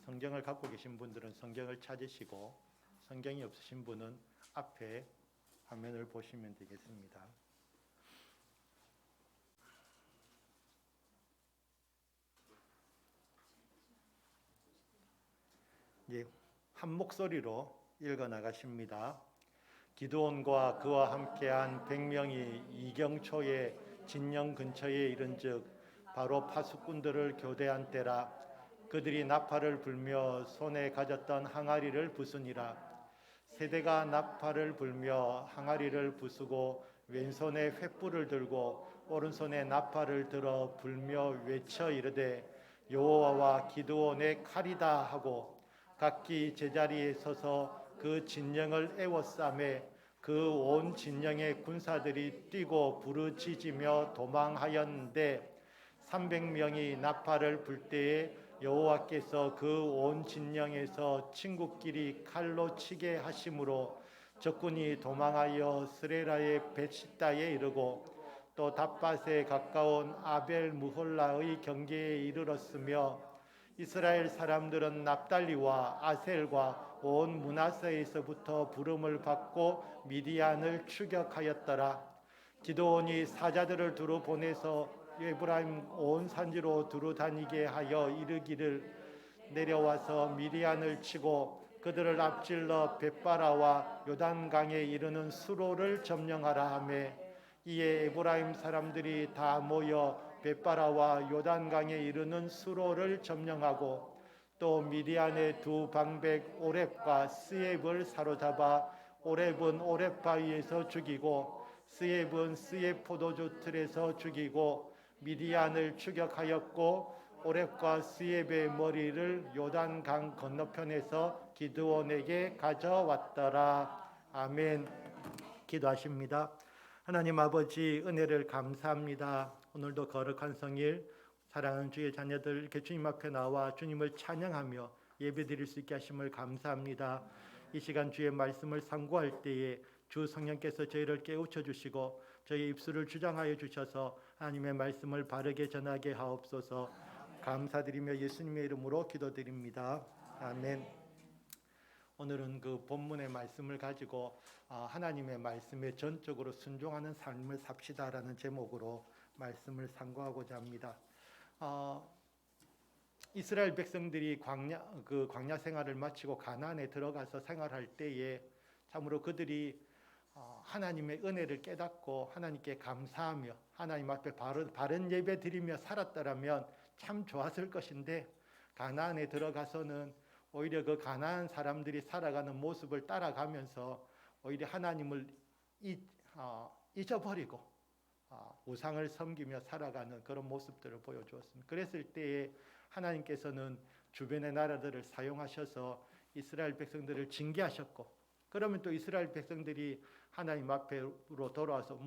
성경을 갖고 계신 분들은 성경을 찾으시고 성경이 없으신 분은 앞에 화면을 보시면 되겠습니다. 한 목소리로 읽어 나가십니다. 기드온과 그와 함께한 100명이 이경초의 진영 근처에 이른즉 바로 파수꾼들을 교대한 때라. 그들이 나팔을 불며 손에 가졌던 항아리를 부수니라. 세대가 나팔을 불며 항아리를 부수고 왼손에 횃불을 들고 오른손에 나팔을 들어 불며 외쳐 이르되 여호와와 기드온의 칼이다 하고 각기 제자리에 서서 그 진영을 에워싸매 그 온 진영의 군사들이 뛰고 부르짖으며 도망하였는데 300명이 나팔을 불 때에 여호와께서 그 온 진영에서 친구끼리 칼로 치게 하심으로 적군이 도망하여 스레라의 벳시다에 이르고 또 닷밭에 가까운 아벨 무홀라의 경계에 이르렀으며 이스라엘 사람들은 납달리와 아셀과 온 므낫세에서부터 부름을 받고 미디안을 추격하였더라. 기드온이 사자들을 두루 보내서 에브라임 온 산지로 두루 다니게 하여 이르기를 내려와서 미디안을 치고 그들을 앞질러 벳바라와 요단강에 이르는 수로를 점령하라 하며 이에 에브라임 사람들이 다 모여 벳바라와 요단강에 이르는 수로를 점령하고 또 미디안의 두 방백 오렙과 스옙을 사로잡아 오렙은 오렙 바위에서 죽이고 스옙은 스옙 포도주 틀에서 죽이고 미디안을 추격하였고 오렙과 스옙의 머리를 요단강 건너편에서 기드온에게 가져왔더라. 아멘. 기도하십니다. 하나님 아버지, 은혜를 감사합니다. 오늘도 거룩한 성일 사랑하는 주의 자녀들 이렇게 주님 앞에 나와 주님을 찬양하며 예배드릴 수 있게 하심을 감사합니다. 이 시간 주의 말씀을 상고할 때에 주 성령께서 저희를 깨우쳐 주시고 저희 입술을 주장하여 주셔서 하나님의 말씀을 바르게 전하게 하옵소서. 감사드리며 예수님의 이름으로 기도드립니다. 아멘. 오늘은 그 본문의 말씀을 가지고 하나님의 말씀에 전적으로 순종하는 삶을 삽시다라는 제목으로 말씀을 상고하고자 합니다. 이스라엘 백성들이 광야 생활을 마치고 가나안에 들어가서 생활할 때에 참으로 그들이 하나님의 은혜를 깨닫고 하나님께 감사하며 하나님 앞에 바른 예배 드리며 살았더라면 참 좋았을 것인데 가나안에 들어가서는 오히려 그 가나안 사람들이 살아가는 모습을 따라가면서 오히려 하나님을 잊어버리고 우상을 섬기며 살아가는 그런 모습들을 보여주었습니다. 그랬을 때에 하나님께서는 주변의 나라들을 사용하셔서 이스라엘 백성들을 징계하셨고, 그러면 또 이스라엘 백성들이 하나님 앞으로 돌아와서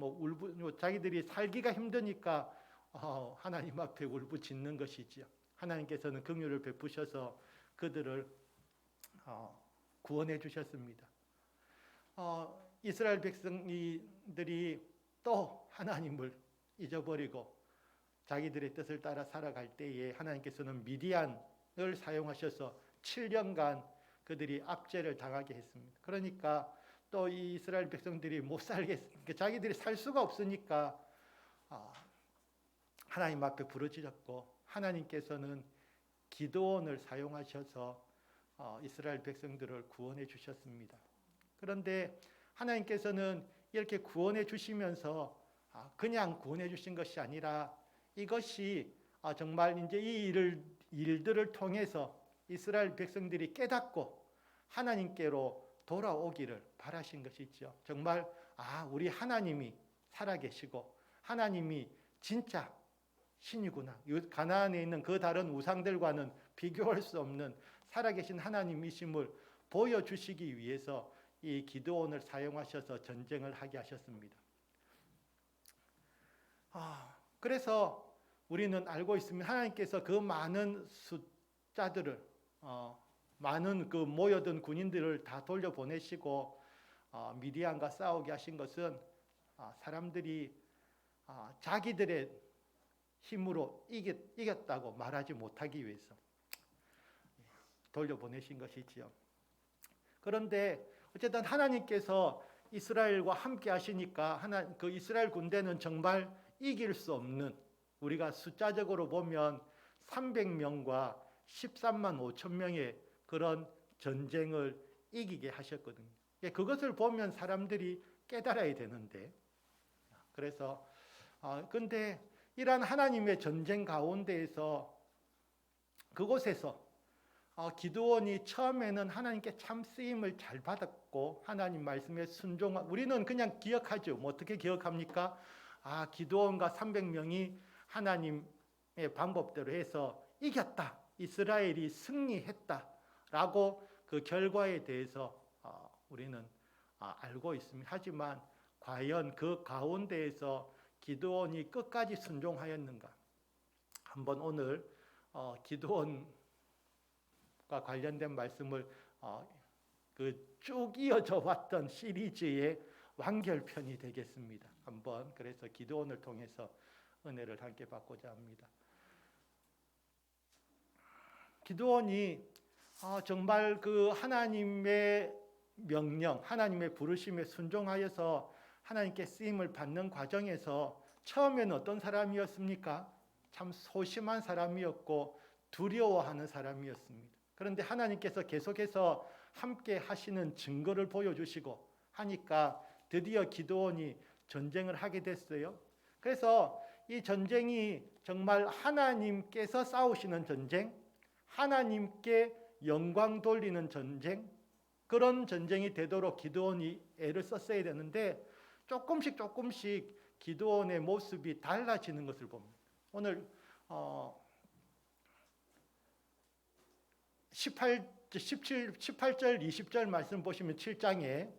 자기들이 살기가 힘드니까 하나님 앞에 울부짖는 것이지요. 하나님께서는 긍휼을 베푸셔서 그들을 구원해 주셨습니다. 이스라엘 백성들이 또 하나님을 잊어버리고 자기들의 뜻을 따라 살아갈 때에 하나님께서는 미디안을 사용하셔서 7년간 그들이 압제를 당하게 했습니다. 그러니까 또 이 이스라엘 백성들이 못 살겠으니까 자기들이 살 수가 없으니까 하나님 앞에 부르짖었고 하나님께서는 기드온을 사용하셔서 이스라엘 백성들을 구원해 주셨습니다. 그런데 하나님께서는 이렇게 구원해 주시면서 그냥 구원해 주신 것이 아니라 이것이 정말 이제 이 일들을 통해서 이스라엘 백성들이 깨닫고 하나님께로 돌아오기를 바라신 것이죠. 정말 우리 하나님이 살아계시고 하나님이 진짜 신이구나. 가나안에 있는 그 다른 우상들과는 비교할 수 없는 살아계신 하나님이심을 보여주시기 위해서 이 기드온을 사용하셔서 전쟁을 하게 하셨습니다. 그래서 우리는 알고 있습니다. 하나님께서 그 많은 숫자들을 많은 그 모여든 군인들을 다 돌려보내시고 미디안과 싸우게 하신 것은 사람들이 자기들의 힘으로 이겼다고 말하지 못하기 위해서. 돌려보내신 것이지요. 그런데 어쨌든 하나님께서 이스라엘과 함께 하시니까 그 이스라엘 군대는 정말 이길 수 없는, 우리가 숫자적으로 보면 300명과 13만 5천 명의 그런 전쟁을 이기게 하셨거든요. 그것을 보면 사람들이 깨달아야 되는데, 그래서 근데 이러한 하나님의 전쟁 가운데에서 그곳에서 기드온이 처음에는 하나님께 참 쓰임을 잘 받았고 하나님 말씀에 순종한, 우리는 그냥 기억하죠. 뭐 어떻게 기억합니까? 기드온과 300명이 하나님의 방법대로 해서 이겼다, 이스라엘이 승리했다라고 그 결과에 대해서 우리는 알고 있습니다. 하지만 과연 그 가운데에서 기드온이 끝까지 순종하였는가? 한번 오늘 기드온과 관련된 말씀을 그 쭉 이어져 왔던 시리즈의 완결편이 되겠습니다. 한번 그래서 기드온을 통해서 은혜를 함께 받고자 합니다. 기드온이 정말 그 하나님의 명령, 하나님의 부르심에 순종하여서 하나님께 쓰임을 받는 과정에서 처음에는 어떤 사람이었습니까? 참 소심한 사람이었고 두려워하는 사람이었습니다. 그런데 하나님께서 계속해서 함께 하시는 증거를 보여주시고 하니까 드디어 기드온이 전쟁을 하게 됐어요. 그래서 이 전쟁이 정말 하나님께서 싸우시는 전쟁, 하나님께 영광 돌리는 전쟁, 그런 전쟁이 되도록 기드온이 애를 썼어야 되는데 조금씩 기드온의 모습이 달라지는 것을 봅니다. 오늘 18절 20절 말씀 보시면 7장에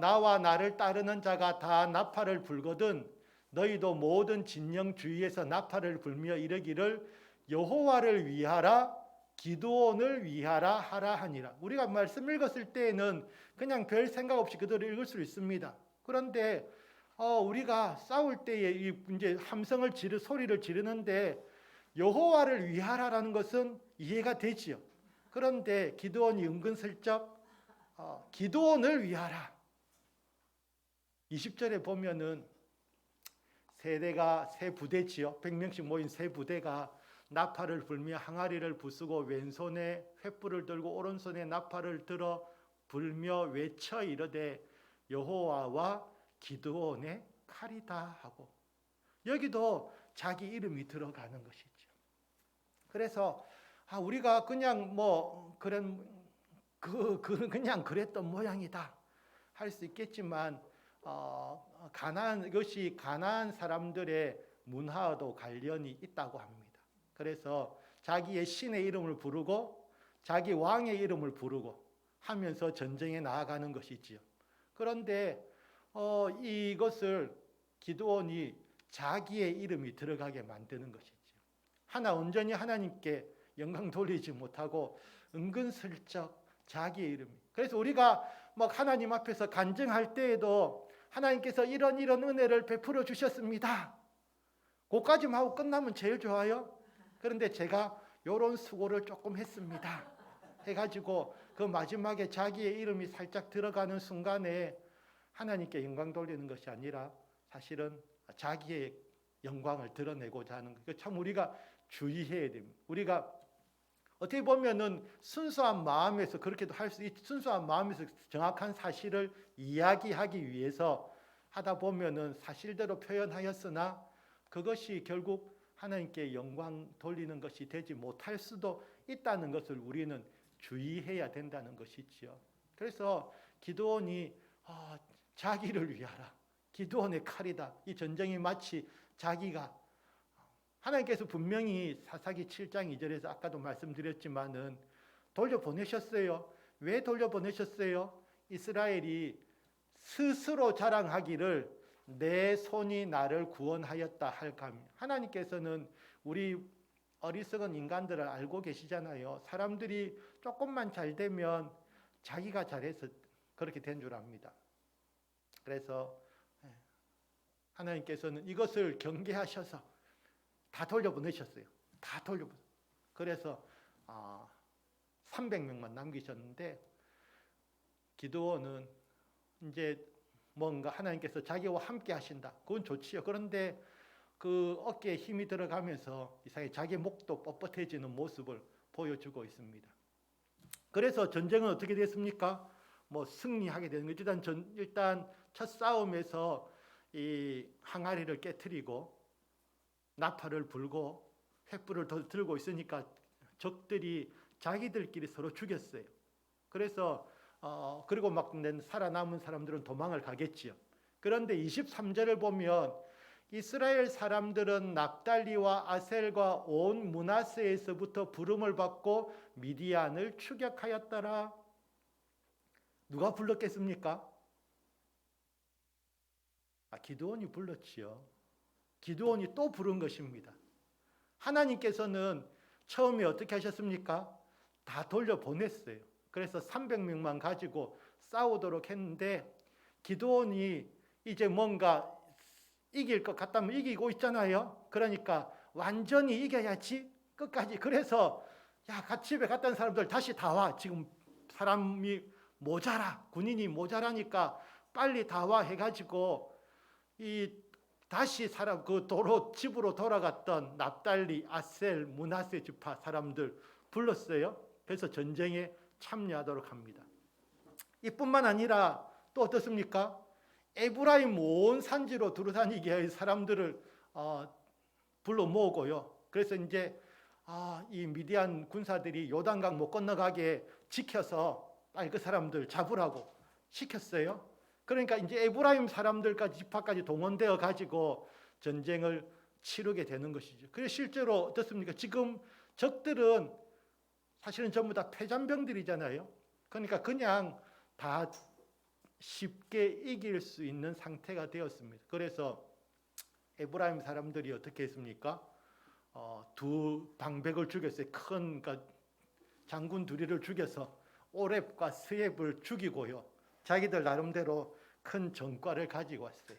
나와 나를 따르는 자가 다 나팔을 불거든 너희도 모든 진영 주위에서 나팔을 불며 이르기를 여호와를 위하라 기드온을 위하라 하라 하니라. 우리가 말씀 읽었을 때에는 그냥 별 생각 없이 그대로 읽을 수 있습니다. 그런데 우리가 싸울 때에 이제 함성을 소리를 지르는데 여호와를 위하라라는 것은 이해가 되지요. 그런데 기드온이 은근슬쩍 기드온을 위하라. 20절에 보면은 세 부대지요. 100명씩 모인 세 부대가 나팔을 불며 항아리를 부수고 왼손에 횃불을 들고 오른손에 나팔을 들어 불며 외쳐 이르되 여호와와 기드온의 칼이다 하고, 여기도 자기 이름이 들어가는 것이죠. 그래서 우리가 그냥 그냥 그랬던 모양이다 할 수 있겠지만 이것이 가나안 사람들의 문화와도 관련이 있다고 합니다. 그래서 자기의 신의 이름을 부르고 자기 왕의 이름을 부르고 하면서 전쟁에 나아가는 것이지요. 그런데 이것을 기드온이 자기의 이름이 들어가게 만드는 것이지요. 온전히 하나님께 영광 돌리지 못하고 은근슬쩍 자기의 이름이. 그래서 우리가 하나님 앞에서 간증할 때에도 하나님께서 이런 은혜를 베풀어 주셨습니다. 그까지만 하고 끝나면 제일 좋아요. 그런데 제가 이런 수고를 조금 했습니다 해가지고 그 마지막에 자기의 이름이 살짝 들어가는 순간에 하나님께 영광 돌리는 것이 아니라 사실은 자기의 영광을 드러내고자 하는 것. 참 우리가 주의해야 됩니다. 우리가 어떻게 보면은 순수한 마음에서 그렇게도 할 수 있, 순수한 마음에서 정확한 사실을 이야기하기 위해서 하다 보면은 사실대로 표현하였으나 그것이 결국 하나님께 영광 돌리는 것이 되지 못할 수도 있다는 것을 우리는 주의해야 된다는 것이지요. 그래서 기드온이 자기를 위하라, 기드온의 칼이다. 이 전쟁이 마치 자기가, 하나님께서 분명히 사사기 7장 2절에서 아까도 말씀드렸지만은 돌려보내셨어요. 왜 돌려보내셨어요? 이스라엘이 스스로 자랑하기를 내 손이 나를 구원하였다 할까 합니다. 하나님께서는 우리 어리석은 인간들을 알고 계시잖아요. 사람들이 조금만 잘 되면 자기가 잘해서 그렇게 된 줄 압니다. 그래서 하나님께서는 이것을 경계하셔서 다 돌려보내셨어요. 다 돌려보내셨어요. 그래서 300명만 남기셨는데 기드온은 이제 뭔가 하나님께서 자기와 함께 하신다. 그건 좋지요. 그런데 그 어깨에 힘이 들어가면서 이상하게 자기 목도 뻣뻣해지는 모습을 보여주고 있습니다. 그래서 전쟁은 어떻게 됐습니까? 뭐 승리하게 되는 거죠. 일단 첫 싸움에서 이 항아리를 깨트리고 나팔을 불고 횃불을 들고 있으니까 적들이 자기들끼리 서로 죽였어요. 그래서 그리고 막 살아남은 사람들은 도망을 가겠지요. 그런데 23절을 보면 이스라엘 사람들은 납달리와 아셀과 온 므낫세에서부터 부름을 받고 미디안을 추격하였더라. 누가 불렀겠습니까? 기드온이 불렀지요. 기드온이 또 부른 것입니다. 하나님께서는 처음에 어떻게 하셨습니까? 다 돌려보냈어요. 그래서 300명만 가지고 싸우도록 했는데 기드온이 이제 뭔가 이길 것 같다면 이기고 있잖아요. 그러니까 완전히 이겨야지 끝까지. 그래서 집에 갔던 사람들 다시 다 와. 지금 사람이 모자라. 군인이 모자라니까 빨리 다 와 해가지고 다시 집으로 돌아갔던 납달리, 아셀, 므낫세 지파 사람들 불렀어요. 그래서 전쟁에 참여하도록 합니다. 이뿐만 아니라 또 어떻습니까? 에브라임 온 산지로 두루다니게 할 사람들을 불러 모으고요. 그래서 이제 이 미디안 군사들이 요단강 못 건너가게 지켜서 빨리 그 사람들 잡으라고 시켰어요. 그러니까 이제 에브라임 사람들까지 지파까지 동원되어 가지고 전쟁을 치르게 되는 것이죠. 그래서 실제로 어떻습니까? 지금 적들은 사실은 전부 다 패잔병들이잖아요. 그러니까 그냥 다 쉽게 이길 수 있는 상태가 되었습니다. 그래서 에브라임 사람들이 어떻게 했습니까? 두 방백을 죽였어요. 큰 장군 둘이를 죽여서 오렙과 스엡을 죽이고요. 자기들 나름대로 큰 전과를 가지고 왔어요.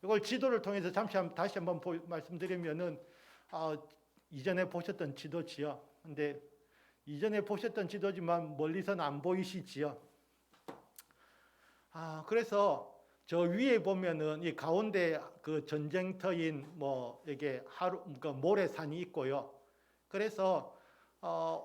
이걸 지도를 통해서 다시 한번 말씀드리면은 이전에 보셨던 지도지요. 근데 이전에 보셨던 지도지만 멀리서는 안 보이시지요. 그래서 저 위에 보면은 이 가운데 그 전쟁터인 이게 모래산이 있고요. 그래서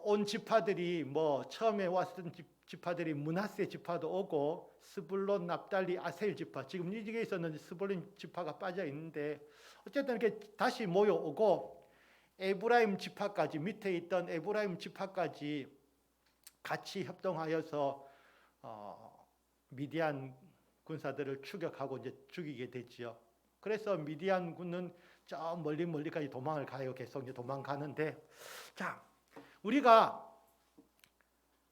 온 지파들이 처음에 왔던 지파들이 므낫세 지파도 오고 스불론, 납달리, 아셀 지파, 지금 이쪽에 있었는데 스불론 지파가 빠져 있는데 어쨌든 이렇게 다시 모여오고 에브라임 지파까지, 밑에 있던 에브라임 지파까지 같이 협동하여서 미디안 군사들을 추격하고 이제 죽이게 됐지요. 그래서 미디안 군은 저 멀리까지 도망을 가요. 계속 이제 도망가는데, 자, 우리가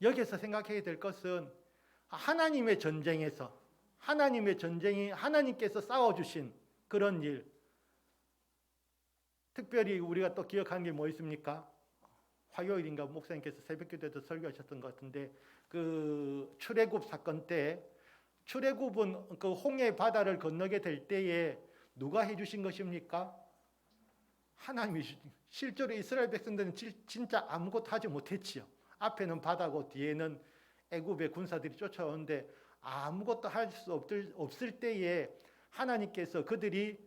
여기서 생각해야 될 것은 하나님의 전쟁에서 하나님께서 싸워주신 그런 일, 특별히 우리가 또 기억하는 게 뭐 있습니까? 화요일인가 목사님께서 새벽기도에도 설교하셨던 것 같은데 그 출애굽 사건 때 출애굽은 그 홍해 바다를 건너게 될 때에 누가 해주신 것입니까? 하나님이. 실제로 이스라엘 백성들은 진짜 아무것도 하지 못했지요. 앞에는 바다고 뒤에는 애굽의 군사들이 쫓아오는데 아무것도 할 수 없을 때에 하나님께서 그들이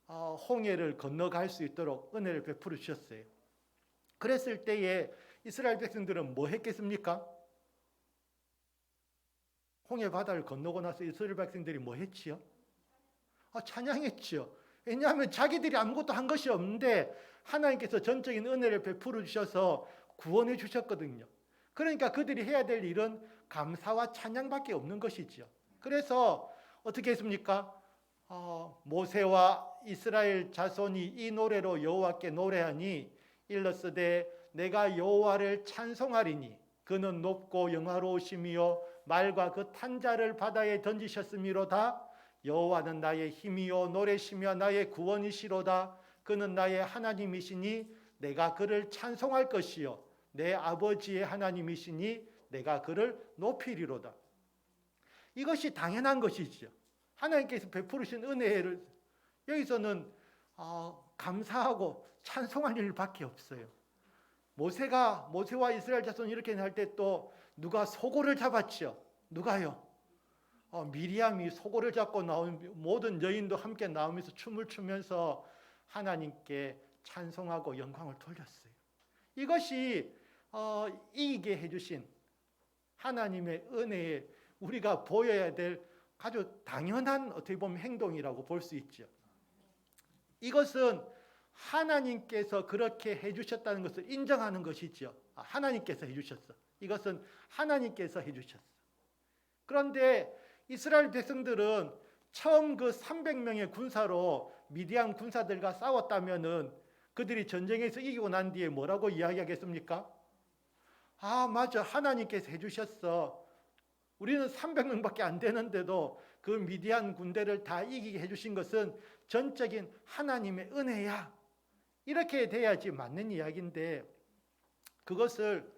홍해를 건너갈 수 있도록 은혜를 베풀어 주셨어요. 그랬을 때에 이스라엘 백성들은 뭐 했겠습니까? 홍해 바다를 건너고 나서 이스라엘 백성들이 뭐 했지요? 찬양했지요. 왜냐하면 자기들이 아무것도 한 것이 없는데 하나님께서 전적인 은혜를 베풀어 주셔서 구원해 주셨거든요. 그러니까 그들이 해야 될 일은 감사와 찬양밖에 없는 것이지요. 그래서 어떻게 했습니까? 모세와 이스라엘 자손이 이 노래로 여호와께 노래하니 일러스되 내가 여호와를 찬송하리니 그는 높고 영화로우시며 말과 그 탄자를 바다에 던지셨음이로다. 여호와는 나의 힘이요 노래시며 나의 구원이시로다. 그는 나의 하나님이시니 내가 그를 찬송할 것이요 내 아버지의 하나님이시니 내가 그를 높이리로다. 이것이 당연한 것이죠. 하나님께서 베푸르신 은혜를 여기서는 감사하고 찬송할 일밖에 없어요. 모세와 이스라엘 자손 이렇게 할 때 또 누가 소고를 잡았죠? 누가요? 미리암이 소고를 잡고 나온 모든 여인도 함께 나오면서 춤을 추면서 하나님께 찬송하고 영광을 돌렸어요. 이것이 이기게 해주신 하나님의 은혜에 우리가 보여야 될 아주 당연한 어떻게 보면 행동이라고 볼 수 있죠. 이것은 하나님께서 그렇게 해주셨다는 것을 인정하는 것이죠. 하나님께서 해주셨어. 이것은 하나님께서 해주셨어. 그런데 이스라엘 백성들은 처음 그 300명의 군사로 미디안 군사들과 싸웠다면은 그들이 전쟁에서 이기고 난 뒤에 뭐라고 이야기하겠습니까? 맞아. 하나님께서 해주셨어. 우리는 300명밖에 안 되는데도 그 미디안 군대를 다 이기게 해주신 것은 전적인 하나님의 은혜야. 이렇게 돼야지 맞는 이야기인데 그것을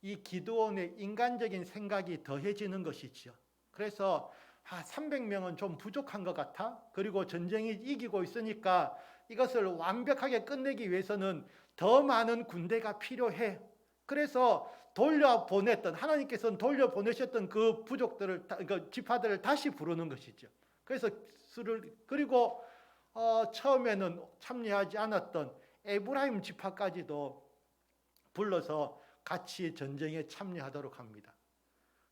이 기드온의 인간적인 생각이 더해지는 것이죠. 그래서 300명은 좀 부족한 것 같아. 그리고 전쟁이 이기고 있으니까 이것을 완벽하게 끝내기 위해서는 더 많은 군대가 필요해. 그래서 하나님께서는 돌려보내셨던 그 부족들을, 그 지파들을 다시 부르는 것이죠. 그래서 그리고 처음에는 참여하지 않았던 에브라임 지파까지도 불러서 같이 전쟁에 참여하도록 합니다.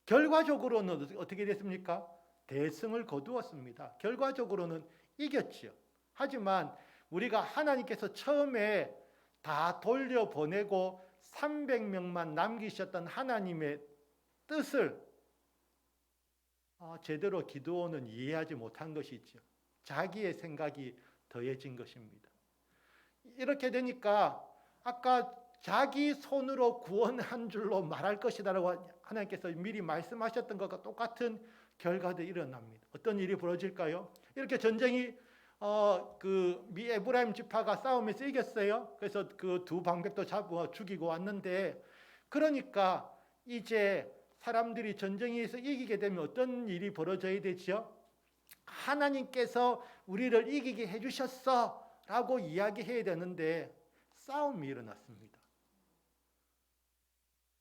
결과적으로는 어떻게 됐습니까? 대승을 거두었습니다. 결과적으로는 이겼죠. 하지만 우리가 하나님께서 처음에 다 돌려보내고 300명만 남기셨던 하나님의 뜻을 제대로 기드온은 이해하지 못한 것이죠. 자기의 생각이 더해진 것입니다. 이렇게 되니까 아까 자기 손으로 구원한 줄로 말할 것이다라고 하나님께서 미리 말씀하셨던 것과 똑같은 결과도 일어납니다. 어떤 일이 벌어질까요? 이렇게 전쟁이 에브라임 지파가 싸우면서 이겼어요. 그래서 그 두 방백도 잡아 죽이고 왔는데, 그러니까 이제 사람들이 전쟁에서 이기게 되면 어떤 일이 벌어져야 되죠? 하나님께서 우리를 이기게 해주셨어 라고 이야기해야 되는데 싸움이 일어났습니다.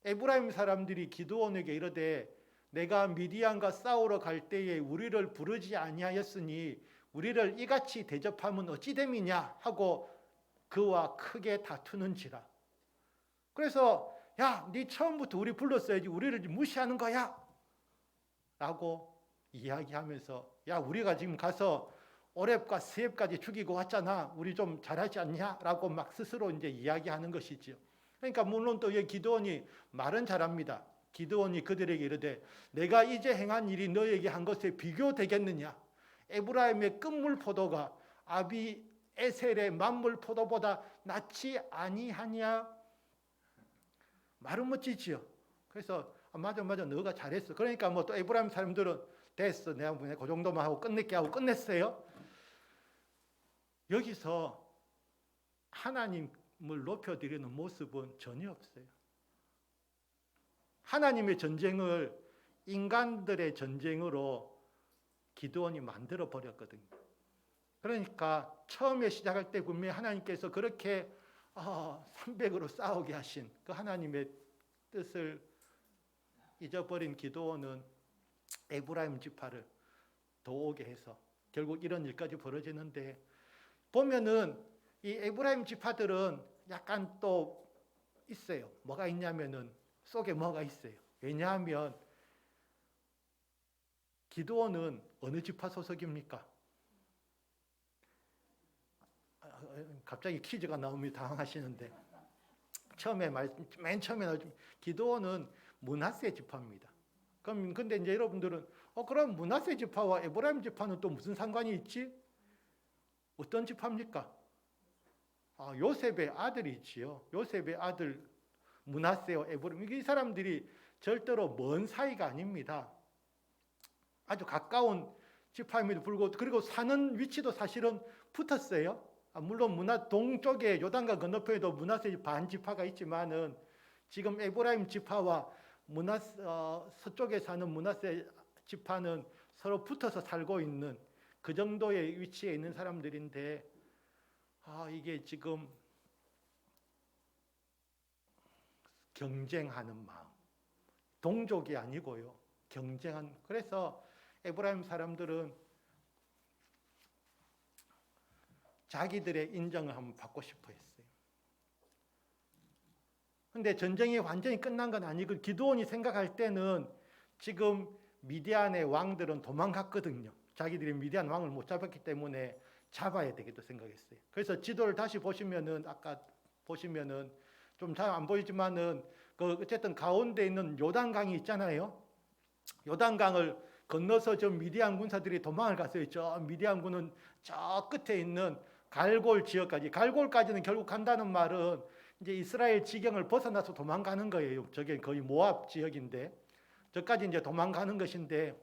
에브라임 사람들이 기드온에게 이르되 내가 미디안과 싸우러 갈 때에 우리를 부르지 아니하였으니 우리를 이같이 대접하면 어찌 됨이냐 하고 그와 크게 다투는지라. 그래서 네 처음부터 우리 불렀어야지 우리를 무시하는 거야 라고 이야기하면서 우리가 지금 가서 오렙과 스렙까지 죽이고 왔잖아. 우리 좀 잘하지 않냐? 라고 막 스스로 이제 이야기하는 것이죠. 그러니까 물론 또 기드온이 말은 잘합니다. 기드온이 그들에게 이르되 내가 이제 행한 일이 너에게 한 것에 비교되겠느냐? 에브라임의 끝물 포도가 아비에셀의 만물 포도보다 낫지 아니하냐? 말은 멋지지요. 그래서 맞아 너가 잘했어. 그러니까 뭐 또 에브라임 사람들은 됐어. 내가 그 정도만 하고 끝낼게 하고 끝냈어요. 여기서 하나님을 높여드리는 모습은 전혀 없어요. 하나님의 전쟁을 인간들의 전쟁으로 기드온이 만들어 버렸거든요. 그러니까 처음에 시작할 때 분명히 하나님께서 그렇게 300으로 싸우게 하신 그 하나님의 뜻을 잊어버린 기드온은 에브라임 지파를 도오게 해서 결국 이런 일까지 벌어지는데, 보면은 이 에브라임 지파들은 약간 또 있어요. 뭐가 있냐면은 속에 뭐가 있어요. 왜냐하면 기드온은 어느 지파 소속입니까? 갑자기 퀴즈가 나오면 당황하시는데 맨 처음에 기드온은 므낫세 지파입니다. 근데 이제 여러분들은 그럼 므낫세 지파와 에브라임 지파는 또 무슨 상관이 있지? 어떤 지파입니까? 요셉의 아들이지요. 요셉의 아들 므낫세와 에브라임, 이 사람들이 절대로 먼 사이가 아닙니다. 아주 가까운 지파임에도 불구하고, 그리고 사는 위치도 사실은 붙었어요. 물론 동쪽에 요단강 건너편에도 므낫세 반 지파가 있지만은 지금 에브라임 지파와 서쪽에 사는 므낫세 지파는 서로 붙어서 살고 있는 그 정도의 위치에 있는 사람들인데, 이게 지금 경쟁하는 마음. 동족이 아니고요. 경쟁한. 그래서 에브라임 사람들은 자기들의 인정을 한번 받고 싶어 했어요. 근데 전쟁이 완전히 끝난 건 아니고 기드온이 생각할 때는 지금 미디안의 왕들은 도망갔거든요. 자기들이 미디안 왕을 못 잡았기 때문에 잡아야 되겠다 생각했어요. 그래서 지도를 다시 보시면은 아까 보시면은 좀 잘 안 보이지만은 그 어쨌든 가운데 있는 요단강이 있잖아요. 요단강을 건너서 저 미디안 군사들이 도망을 갔어요. 저 미디안군은 저 끝에 있는 갈골 지역까지. 갈골까지는 결국 간다는 말은 이제 이스라엘 지경을 벗어나서 도망가는 거예요. 저게 거의 모압 지역인데 저까지 이제 도망가는 것인데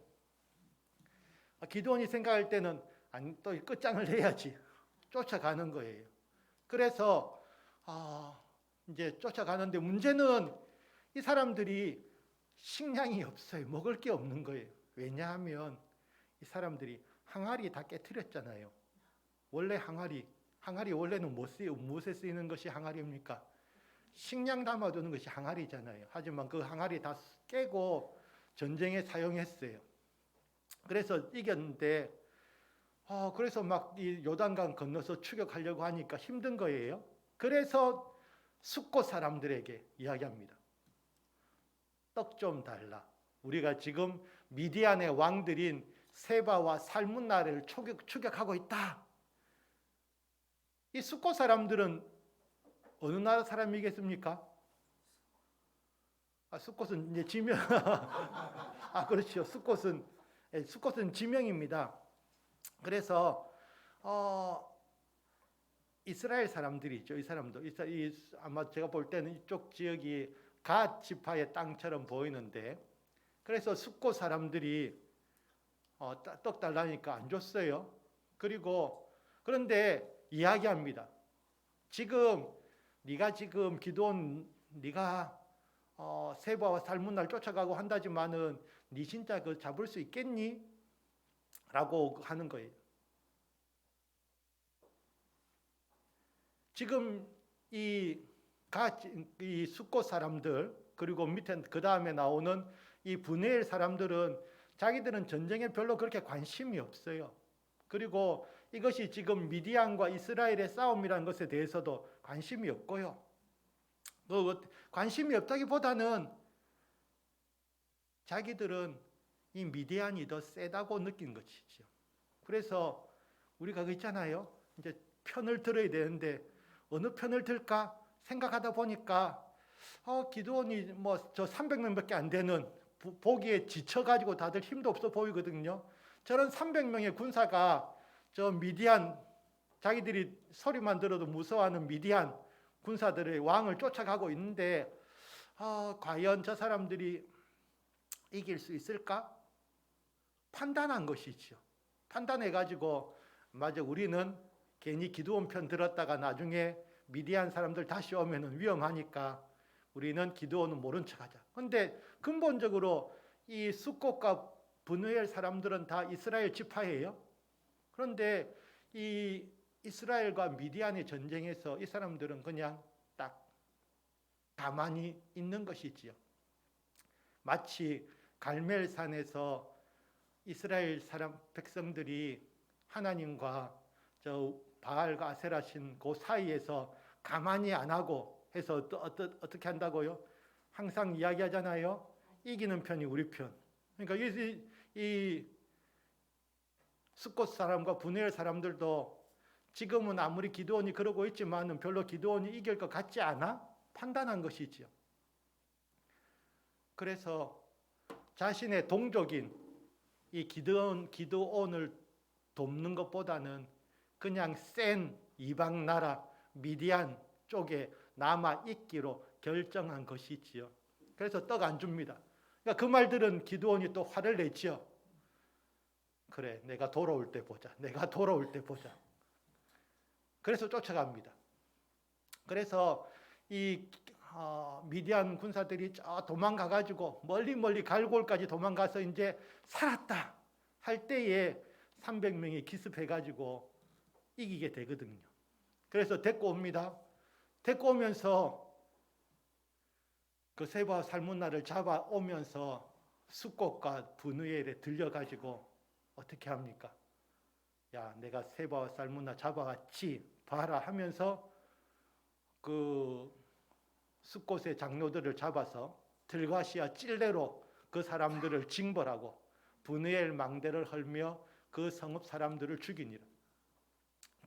기드온이 생각할 때는 아니, 또 끝장을 내야지. 쫓아가는 거예요. 그래서 이제 쫓아가는데 문제는 이 사람들이 식량이 없어요. 먹을 게 없는 거예요. 왜냐하면 이 사람들이 항아리 다 깨트렸잖아요. 원래 항아리 원래는 무엇에 쓰이는 것이 항아리입니까? 식량 담아두는 것이 항아리잖아요. 하지만 그 항아리 다 깨고 전쟁에 사용했어요. 그래서 이겼는데 그래서 막 이 요단강 건너서 추격하려고 하니까 힘든 거예요. 그래서 숫곳 사람들에게 이야기합니다. 떡 좀 달라. 우리가 지금 미디안의 왕들인 세바와 살문나를 추격하고 있다. 이 숫곳 사람들은 어느 나라 사람이겠습니까? 숫곳은 이제 지명. 그렇죠. 숫곳은 지명입니다. 그래서 이스라엘 사람들이죠. 이 사람도 아마 제가 볼 때는 이쪽 지역이 갓 지파의 땅처럼 보이는데, 그래서 숫곳 사람들이 떡 달라니까 안 줬어요. 그런데 이야기합니다. 네가 지금 기드온 네가 세바와 살문나를 쫓아가고 한다지만은 네 진짜 그 잡을 수 있겠니? 라고 하는 거예요. 지금 이 숫곳 사람들 그리고 밑에 그 다음에 나오는 이 브네엘 사람들은 자기들은 전쟁에 별로 그렇게 관심이 없어요. 그리고 이것이 지금 미디안과 이스라엘의 싸움이라는 것에 대해서도 관심이 없고요. 관심이 없다기보다는 자기들은 이 미디안이 더 세다고 느낀 것이죠. 그래서 우리가 있잖아요. 이제 편을 들어야 되는데 어느 편을 들까 생각하다 보니까 기드온이 저 300명밖에 안 되는 보기에 지쳐가지고 다들 힘도 없어 보이거든요. 저런 300명의 군사가 저 미디안 자기들이 소리만 들어도 무서워하는 미디안 군사들의 왕을 쫓아가고 있는데 과연 저 사람들이 이길 수 있을까? 판단한 것이죠. 판단해가지고 맞아 우리는 괜히 기드온 편 들었다가 나중에 미디안 사람들 다시 오면은 위험하니까 우리는 기드온은 모른 척하자. 근데 근본적으로 이 숫곳과 브누엘 사람들은 다 이스라엘 지파예요. 그런데 이 이스라엘과 미디안의 전쟁에서 이 사람들은 그냥 딱 가만히 있는 것이지요. 마치 갈멜산에서 이스라엘 사람 백성들이 하나님과 저 바알과 아세라신 그 사이에서 가만히 안 하고 해서 어떻게 한다고요? 항상 이야기하잖아요. 이기는 편이 우리 편. 그러니까 이 숫곳 사람과 브네엘 사람들도 지금은 아무리 기드온이 그러고 있지만은 별로 기드온이 이길 것 같지 않아? 판단한 것이지요. 그래서 자신의 동족인 이 기드온을 돕는 것보다는 그냥 센 이방 나라 미디안 쪽에 남아 있기로 결정한 것이지요. 그래서 떡 안 줍니다. 그러니까 그 말들은 기드온이 또 화를 내지요. 그래, 내가 돌아올 때 보자. 내가 돌아올 때 보자. 그래서 쫓아갑니다. 그래서 이 미디안 군사들이 도망가가지고 멀리 갈골까지 도망가서 이제 살았다 할 때에 300명이 기습해가지고 이기게 되거든요. 그래서 데리고 옵니다. 데리고 오면서 그 세바와 살문나를 잡아오면서 숫꽃과 분우엘에 들려가지고 어떻게 합니까? 야, 내가 세바와 살문나 잡아왔지, 봐라 하면서 그 숫꽃의 장로들을 잡아서 들과시와 찔레로 그 사람들을 징벌하고 분우엘 망대를 헐며 그 성읍 사람들을 죽이니라.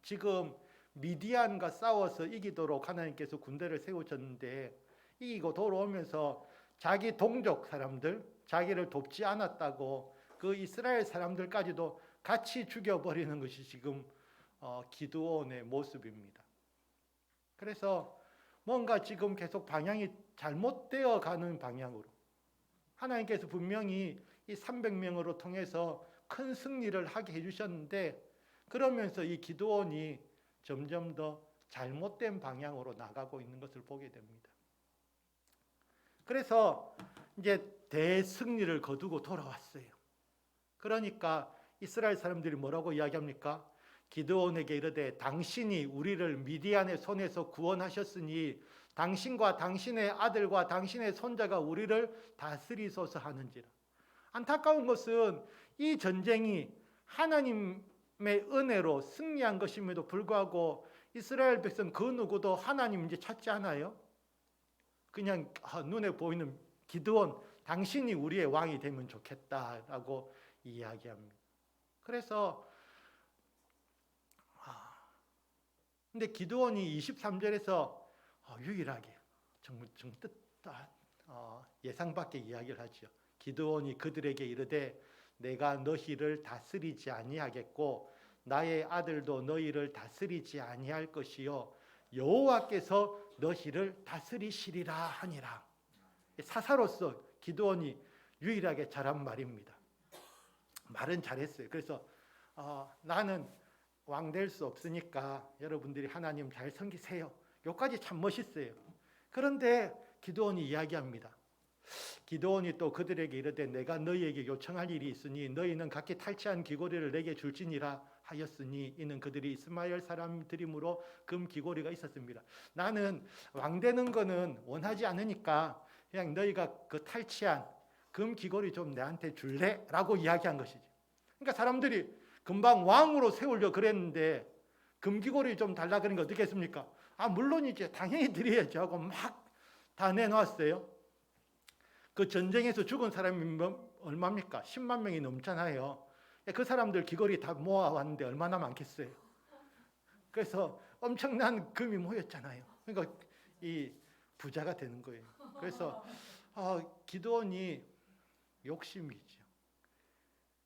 지금 미디안과 싸워서 이기도록 하나님께서 군대를 세우셨는데 이기고 돌아오면서 자기 동족 사람들, 자기를 돕지 않았다고 그 이스라엘 사람들까지도 같이 죽여버리는 것이 지금 기드온의 모습입니다. 그래서 뭔가 지금 계속 방향이 잘못되어 가는 방향으로, 하나님께서 분명히 이 300명으로 통해서 큰 승리를 하게 해주셨는데, 그러면서 이 기드온이 점점 더 잘못된 방향으로 나가고 있는 것을 보게 됩니다. 그래서 이제 대승리를 거두고 돌아왔어요. 그러니까 이스라엘 사람들이 뭐라고 이야기합니까? 기드온에게 이르되 당신이 우리를 미디안의 손에서 구원하셨으니 당신과 당신의 아들과 당신의 손자가 우리를 다스리소서 하는지라. 안타까운 것은 이 전쟁이 하나님의 은혜로 승리한 것임에도 불구하고 이스라엘 백성 그 누구도 하나님 이제 찾지 않아요. 그냥 눈에 보이는 기드온, 당신이 우리의 왕이 되면 좋겠다라고 이야기합니다. 그래서 근데 기드온이 23절에서 유일하게 예상 밖의 이야기를 하죠. 기드온이 그들에게 이르되 내가 너희를 다스리지 아니하겠고 나의 아들도 너희를 다스리지 아니할 것이요 여호와께서 너희를 다스리시리라 하니라. 사사로서 기드온이 유일하게 잘한 말입니다. 말은 잘했어요. 그래서 나는 왕 될 수 없으니까 여러분들이 하나님 잘 섬기세요. 여기까지 참 멋있어요. 그런데 기드온이 이야기합니다. 기드온이 또 그들에게 이르되 내가 너희에게 요청할 일이 있으니 너희는 각기 탈취한 귀고리를 내게 줄지니라 하였으니 이는 그들이 이스마엘 사람들이므로 금 귀고리가 있었습니다. 나는 왕 되는 거는 원하지 않으니까 그냥 너희가 그 탈취한 금 귀고리 좀 내한테 줄래? 라고 이야기한 것이지. 그러니까 사람들이 금방 왕으로 세우려 그랬는데 금귀고리 좀 달라 그러니까 어떻게 했습니까? 물론이지, 당연히 드려야지 하고 막 다 내놓았어요. 그 전쟁에서 죽은 사람이 얼마입니까? 10만 명이 넘잖아요. 그 사람들 귀걸이 다 모아왔는데 얼마나 많겠어요. 그래서 엄청난 금이 모였잖아요. 그러니까 이 부자가 되는 거예요. 그래서 기드온이 욕심이죠.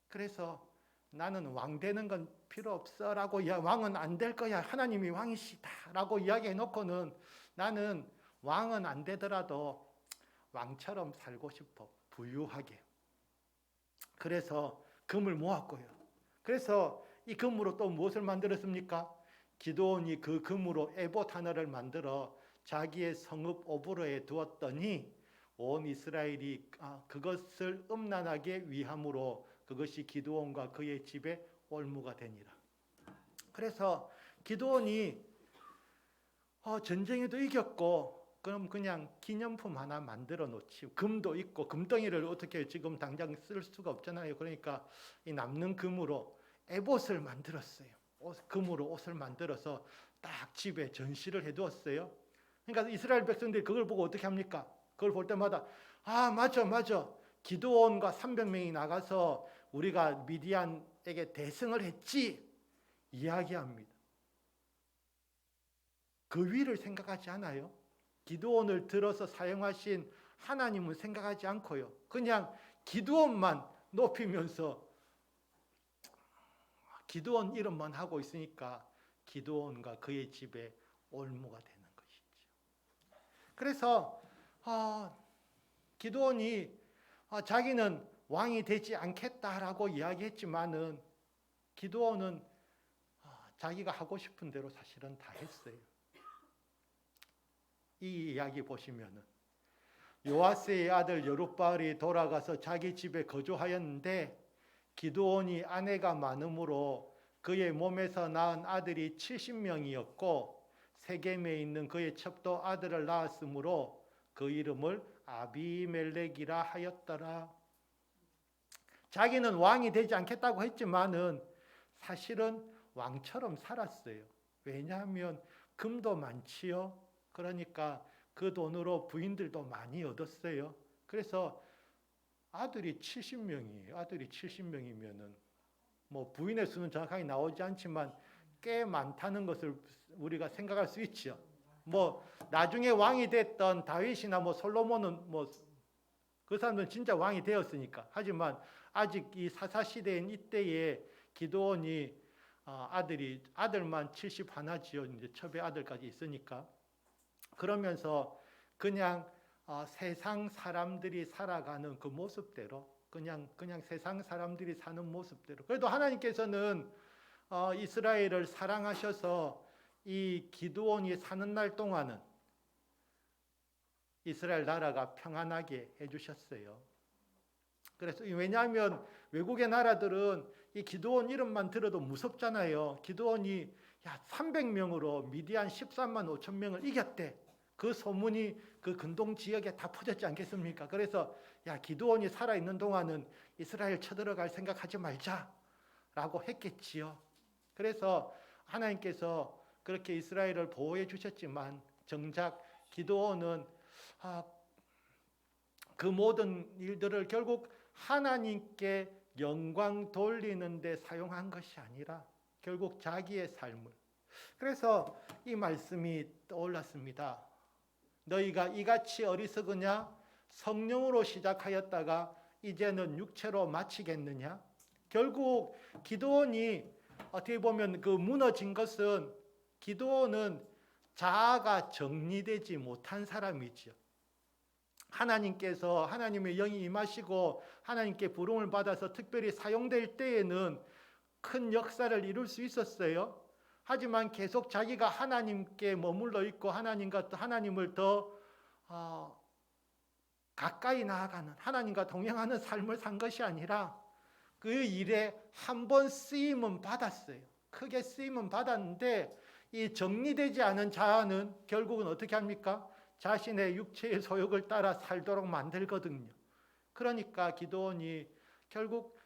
그래서 나는 왕 되는 건 필요 없어 라고, 왕은 안 될 거야, 하나님이 왕이시다 라고 이야기해 놓고는 나는 왕은 안 되더라도 왕처럼 살고 싶어, 부유하게. 그래서 금을 모았고요. 그래서 이 금으로 또 무엇을 만들었습니까? 기드온이 그 금으로 에봇 하나를 만들어 자기의 성읍 오브로에 두었더니 온 이스라엘이 그것을 음란하게 위함으로 그것이 기드온과 그의 집에 올무가 되니라. 그래서 기드온이 전쟁에도 이겼고 그럼 그냥 기념품 하나 만들어 놓지. 금도 있고 금덩이를 어떻게 지금 당장 쓸 수가 없잖아요. 그러니까 이 남는 금으로 에봇을 만들었어요. 금으로 옷을 만들어서 딱 집에 전시를 해두었어요. 그러니까 이스라엘 백성들이 그걸 보고 어떻게 합니까? 그걸 볼 때마다 맞아. 기드온과 300명이 나가서 우리가 미디안에게 대승을 했지 이야기합니다. 그 위를 생각하지 않아요. 기드온을 들어서 사용하신 하나님은 생각하지 않고요. 그냥 기드온만 높이면서 기드온 이름만 하고 있으니까 기드온과 그의 집에 올무가 되는 것이죠. 그래서 기드온이 자기는 왕이 되지 않겠다라고 이야기했지만은 기드온은 자기가 하고 싶은 대로 사실은 다 했어요. 이 이야기 보시면은 요아스의 아들 여룹바알이 돌아가서 자기 집에 거주하였는데 기드온이 아내가 많음으로 그의 몸에서 낳은 아들이 70명이었고 세겜에 있는 그의 첩도 아들을 낳았으므로 그 이름을 아비멜렉이라 하였더라. 자기는 왕이 되지 않겠다고 했지만은 사실은 왕처럼 살았어요. 왜냐하면 금도 많지요. 그러니까 그 돈으로 부인들도 많이 얻었어요. 그래서 아들이 70명이에요. 아들이 70명이면은 뭐 부인의 수는 정확하게 나오지 않지만 꽤 많다는 것을 우리가 생각할 수 있죠. 뭐 나중에 왕이 됐던 다윗이나 뭐 솔로몬은 뭐 그 사람들은 진짜 왕이 되었으니까. 하지만 아직 이 사사 시대인 이때에 기드온이 아들만 71지요. 이제 첩의 아들까지 있으니까. 그러면서 그냥 세상 사람들이 살아가는 그 모습대로 그냥 세상 사람들이 사는 모습대로. 그래도 하나님께서는 이스라엘을 사랑하셔서 이 기드온이 사는 날 동안은 이스라엘 나라가 평안하게 해주셨어요. 그래서 왜냐하면 외국의 나라들은 이 기드온 이름만 들어도 무섭잖아요. 기드온이 300명으로 미디안 13만 5천 명을 이겼대. 그 소문이 그 근동 지역에 다 퍼졌지 않겠습니까? 그래서 기드온이 살아있는 동안은 이스라엘 쳐들어갈 생각하지 말자라고 했겠지요. 그래서 하나님께서 그렇게 이스라엘을 보호해 주셨지만 정작 기드온은 그 모든 일들을 결국 하나님께 영광 돌리는 데 사용한 것이 아니라 결국 자기의 삶을. 그래서 이 말씀이 떠올랐습니다. 너희가 이같이 어리석으냐? 성령으로 시작하였다가 이제는 육체로 마치겠느냐? 결국 기드온이 어떻게 보면 그 무너진 것은 기드온은 자아가 정리되지 못한 사람이지요. 하나님께서 하나님의 영이 임하시고 하나님께 부름을 받아서 특별히 사용될 때에는 큰 역사를 이룰 수 있었어요. 하지만 계속 자기가 하나님께 머물러 있고 하나님을 더 가까이 나아가는 하나님과 동행하는 삶을 산 것이 아니라 그 일에 한 번 쓰임은 받았어요. 크게 쓰임은 받았는데 이 정리되지 않은 자아는 결국은 어떻게 합니까? 자신의 육체의 소욕을 따라 살도록 만들거든요. 그러니까 기드온이 결국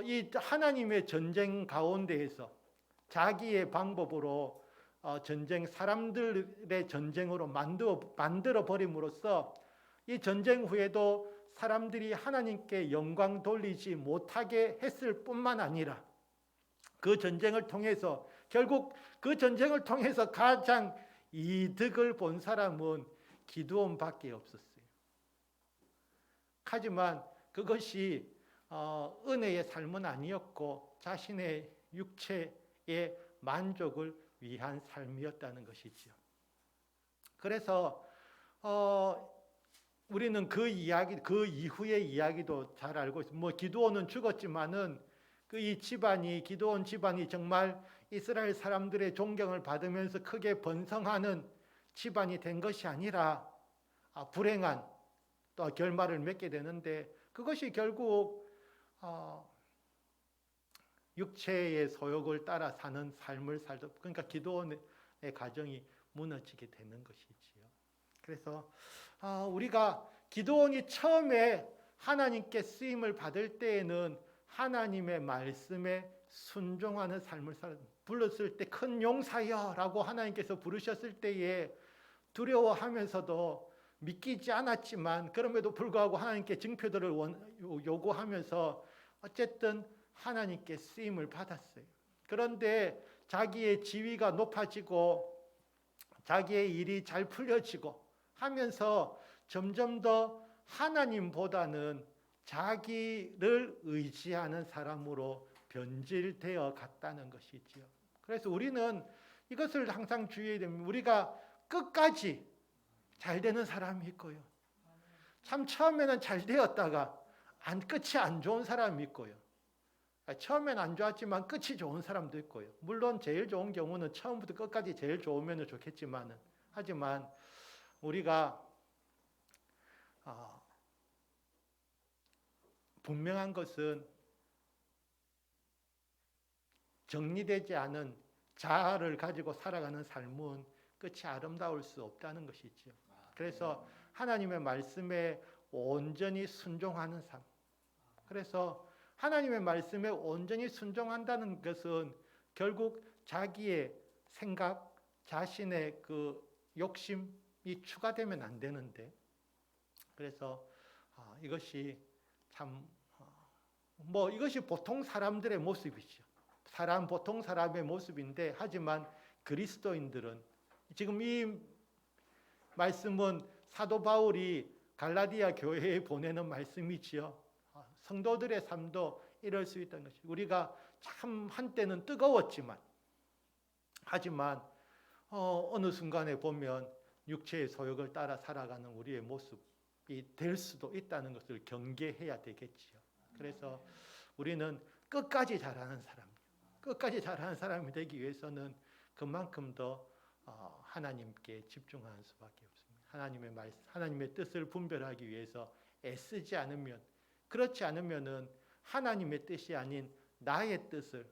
이 하나님의 전쟁 가운데에서 자기의 방법으로 사람들의 전쟁으로 만들어 버림으로써 이 전쟁 후에도 사람들이 하나님께 영광 돌리지 못하게 했을 뿐만 아니라 그 전쟁을 통해서 결국 그 전쟁을 통해서 가장 이득을 본 사람은 기드온밖에 없었어요. 하지만 그것이 은혜의 삶은 아니었고 자신의 육체의 만족을 위한 삶이었다는 것이지요. 그래서 우리는 그 이후의 이야기도 잘 알고 있습니다. 뭐 기드온은 죽었지만은 기드온 집안이 정말 이스라엘 사람들의 존경을 받으면서 크게 번성하는 집안이 된 것이 아니라 불행한 또 결말을 맺게 되는데 그것이 결국 육체의 소욕을 따라 사는 삶을 살다 그러니까 기드온의 가정이 무너지게 되는 것이지요. 그래서 우리가 기드온이 처음에 하나님께 쓰임을 받을 때에는 하나님의 말씀에 순종하는 삶을 불렀을 때 큰 용사여라고 하나님께서 부르셨을 때에 두려워하면서도 믿기지 않았지만 그럼에도 불구하고 하나님께 증표들을 요구하면서 어쨌든 하나님께 쓰임을 받았어요. 그런데 자기의 지위가 높아지고 자기의 일이 잘 풀려지고 하면서 점점 더 하나님보다는 자기를 의지하는 사람으로 변질되어 갔다는 것이지요. 그래서 우리는 이것을 항상 주의해야 됩니다. 우리가 끝까지 잘 되는 사람이 있고요. 참 처음에는 잘 되었다가 끝이 안 좋은 사람이 있고요. 처음엔 안 좋았지만 끝이 좋은 사람도 있고요. 물론 제일 좋은 경우는 처음부터 끝까지 제일 좋으면 좋겠지만은 하지만 우리가 분명한 것은 정리되지 않은 자아를 가지고 살아가는 삶은 끝이 아름다울 수 없다는 것이죠. 그래서 하나님의 말씀에 온전히 순종하는 삶. 그래서 하나님의 말씀에 온전히 순종한다는 것은 결국 자기의 생각, 자신의 그 욕심이 추가되면 안 되는데, 그래서 이것이 참 이것이 보통 사람들의 모습이죠. 보통 사람의 모습인데, 하지만 그리스도인들은, 지금 이 말씀은 사도 바울이 갈라디아 교회에 보내는 말씀이지요. 성도들의 삶도 이럴 수 있다는 것이, 우리가 참 한때는 뜨거웠지만, 하지만 어느 순간에 보면 육체의 소욕을 따라 살아가는 우리의 모습이 될 수도 있다는 것을 경계해야 되겠지요. 그래서 우리는 끝까지 잘하는 사람이 되기 위해서는 그만큼 더 하나님께 집중하는 수밖에 없습니다. 하나님의 뜻을 분별하기 위해서 애쓰지 않으면, 그렇지 않으면은 하나님의 뜻이 아닌 나의 뜻을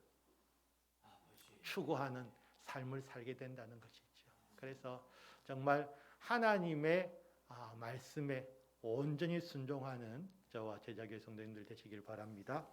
추구하는 삶을 살게 된다는 것이죠. 그래서 정말 하나님의 말씀에 온전히 순종하는 저와 제자교회 성도님들 되시길 바랍니다.